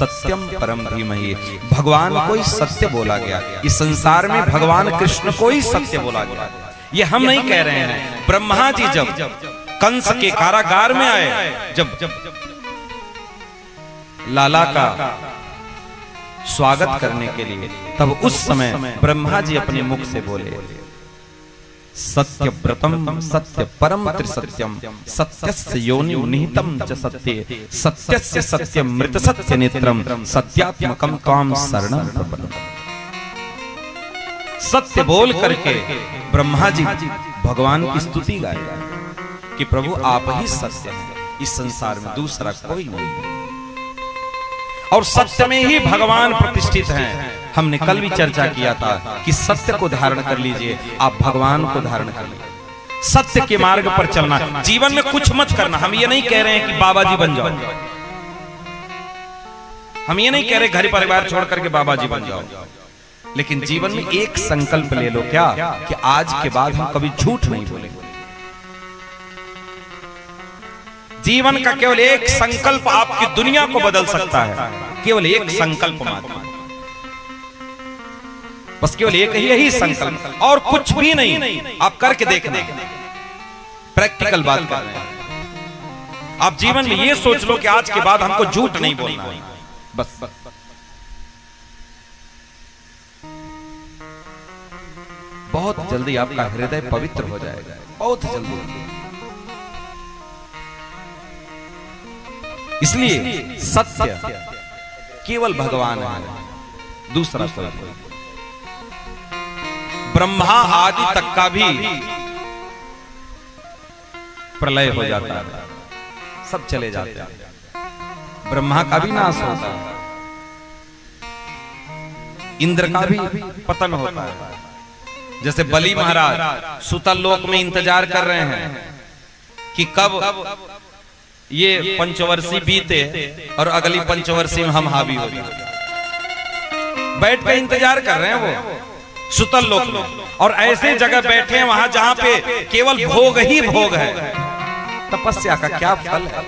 सत्यम परम धीमहि, भगवान को ही सत्य बोला गया। इस संसार में भगवान कृष्ण को ही सत्य बोला गया। ये हम नहीं कह रहे हैं। ब्रह्मा जी जब कंस के कारागार में आए, जब लाला का स्वागत करने के लिए, तब उस समय ब्रह्मा जी अपने मुख से बोले, सत्य व्रतम सत्य परम त्रिसत्यम, सत्यस्य योनिं निहितं च सत्ये, सत्यस्य सत्यम मृत सत्य नेत्रम, सत्यात्मकम त्वां शरणं प्रपन्नम्। सत्य बोल करके ब्रह्मा जी भगवान की स्तुति गाए कि प्रभु आप ही सत्य हैं, इस संसार में दूसरा कोई नहीं है, और सत्य में ही भगवान प्रतिष्ठित हैं। हमने कल भी चर्चा किया था कि सत्य को धारण कर लीजिए, आप भगवान को धारण कर लीजिए। सत्य के मार्ग पर चलना, जीवन में कुछ मत करना। हम ये नहीं कह रहे हैं कि बाबा जी बन जाओ, हम ये नहीं कह रहे घर परिवार छोड़ करके बाबा जी बन जाओ, लेकिन जीवन में एक संकल्प ले लो, क्या कि आज के बाद हम कभी झूठ नहीं बोलेंगे। जीवन का केवल एक संकल्प आपकी दुनिया को बदल सकता है, केवल एक संकल्प मात्र, बस केवल एक यही संकल्प, और कुछ भी नहीं। आप करके देखना, प्रैक्टिकल बात कर रहे हैं। आप जीवन में ये सोच लो कि आज के बाद हमको झूठ नहीं बोलना है, बस। बहुत जल्दी आपका हृदय पवित्र हो जाएगा, बहुत जल्दी। इसलिए सत्य केवल भगवान है, दूसरा कोई नहीं। ब्रह्मा आदि तक का भी प्रलय हो जाता है, सब चले जाते हैं। ब्रह्मा का भी नाश होता है, इंद्र का भी पतन होता है। जैसे बलि महाराज सुतल लोक में इंतजार कर रहे हैं कि कब ये पंचवर्षी बीते और अगली पंचवर्षी में हम हावी हो जाए, बैठ के इंतजार कर रहे हैं वो सुतल लोक में। और ऐसे जगह बैठे हैं वहां जहां पे केवल भोग ही भोग है, तपस्या का क्या फल है।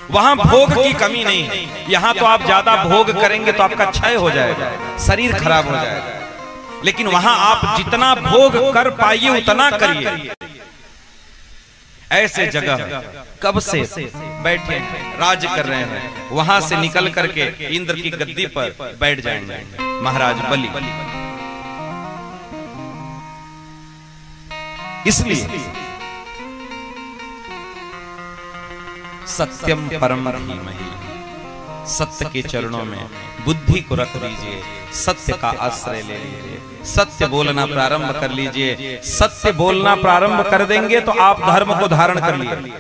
वहां भोग की कमी नहीं है। यहां तो आप ज्यादा भोग करेंगे तो आपका क्षय हो जाएगा, शरीर खराब हो जाएगा, लेकिन वहां आप जितना भोग कर पाइए उतना करिए। ऐसे जगह कब से बैठे हैं, राज कर रहे हैं, वहां से निकल करके इंद्र की गद्दी पर बैठ जाएंगे महाराज बलि। इसलिए सत्यम परम धीमहि, सत्य के चरणों में बुद्धि को रख दीजिए, सत्य का आश्रय ले लीजिए, सत्य बोलना प्रारंभ कर लीजिए। सत्य बोलना प्रारंभ कर देंगे तो आप धर्म को धारण कर लीजिए,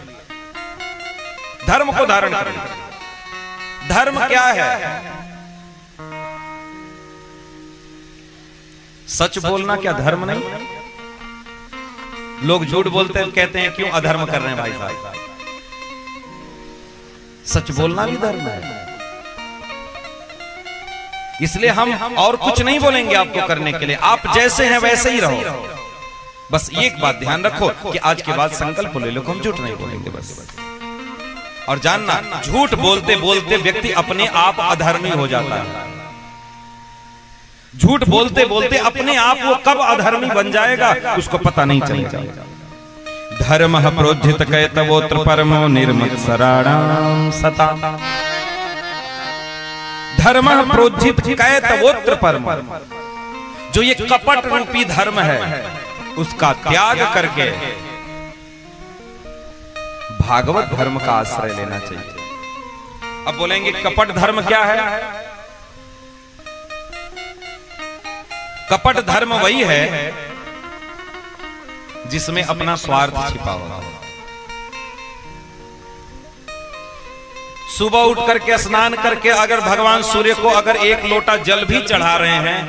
धर्म को धारण कर लीजिए। धर्म क्या है? सच बोलना क्या धर्म नहीं है? लोग झूठ बोलते हैं, कहते हैं क्यों अधर्म कर रहे हैं भाई साहब। सच बोलना भी धर्म है। इसलिए हम और कुछ नहीं बोलेंगे आपको करने के लिए, आप जैसे हैं वैसे ही रहो। बस एक बात ध्यान रखो कि आज के बाद संकल्प ले लो, हम झूठ नहीं बोलेंगे बस। और जानना, झूठ बोलते बोलते व्यक्ति अपने आप अधर्मी हो जाता है। झूठ बोलते बोलते अपने आप वो कब अधर्मी बन जाएगा उसको पता नहीं चलेगा। धर्म प्रोज्झित कैतवोत्र परमो निर्मत्सराणाम सता, धर्म प्रोज्झित कैतवोत्र परम, जो ये कपट रूपी धर्म है उसका त्याग करके भागवत धर्म का आश्रय लेना चाहिए। अब बोलेंगे कपट धर्म क्या है? कपट धर्म वही है जिसमें अपना स्वार्थ छिपा हुआ है। सुबह उठ करके स्नान करके अगर भगवान सूर्य को अगर एक लोटा जल भी चढ़ा रहे हैं,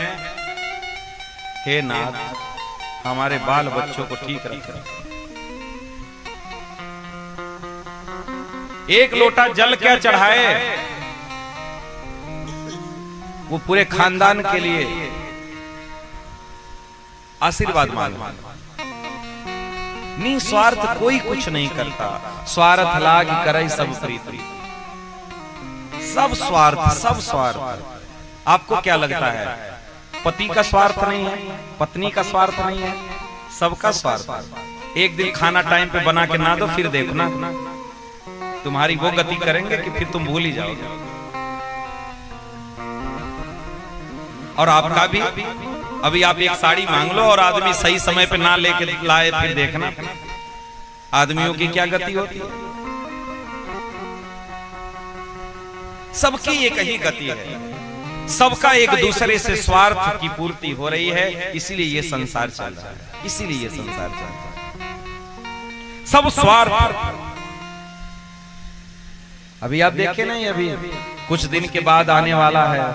हे नाथ हमारे बाल बच्चों को ठीक रखें, एक लोटा जल क्या चढ़ाए, वो पूरे खानदान के लिए आशीर्वाद मांगे। निस्वार्थ कोई कुछ नहीं करता, स्वार्थ लाग करे सब प्रीति, सब स्वार्थ, सब स्वार्थ। आपको क्या लगता है पति का स्वार्थ नहीं है, पत्नी का स्वार्थ नहीं है, सबका स्वार्थ। एक दिन खाना टाइम पे बना के ना दो, फिर देखना तुम्हारी वो गति करेंगे कि फिर तुम भूल ही जाओगे। और आपका भी, अभी आप एक साड़ी मांग लो और आदमी सही समय पे ना लेके लाए, फिर देखना आदमियों की क्या गति होती है। सबकी एक ही गति है, सबका एक दूसरे से स्वार्थ की पूर्ति हो रही है, इसीलिए ये संसार चल रहा है, इसीलिए ये संसार चल रहा है, सब स्वार्थ। अभी आप देखे नहीं, अभी कुछ दिन के बाद आने वाला है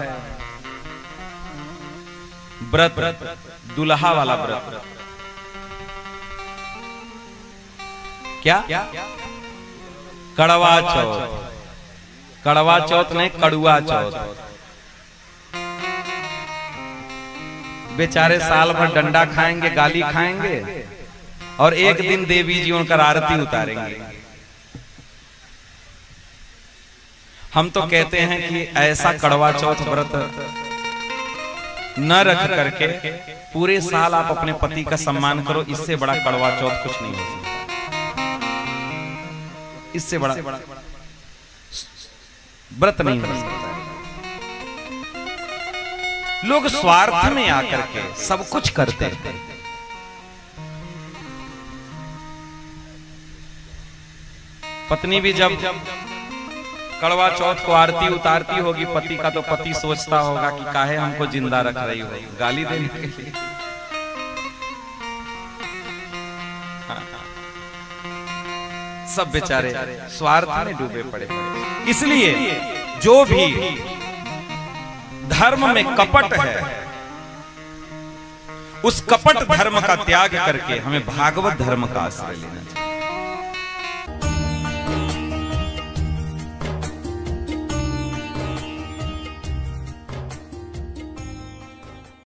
व्रत, दुल्हा वाला व्रत। क्या? कड़वा चौथ। कड़वा चौथ नहीं, कड़ुआ चौथ। बेचारे साल भर डंडा खाएंगे, गाली खाएंगे, और एक दिन देवी जी उनका आरती उतारेंगे। हम तो कहते हैं कि ऐसा कड़वा चौथ व्रत न रख करके पूरे साल आप अपने पति का सम्मान करो, इससे बड़ा कड़वा चौथ कुछ नहीं हो सकता, इससे बड़ा व्रत नहीं हो सकता। लोग स्वार्थ में आकर के सब कुछ करते हैं। पत्नी भी जब कड़वा चौथ को आरती उतारती होगी पति का, तो पति सोचता होगा कि काहे हमको जिंदा रख रही हो, गाली देने के लिए। सब बेचारे स्वार्थ में डूबे पड़े। इसलिए जो भी धर्म में कपट है, उस कपट धर्म का त्याग करके हमें भागवत धर्म का आश्रय लेना चाहिए।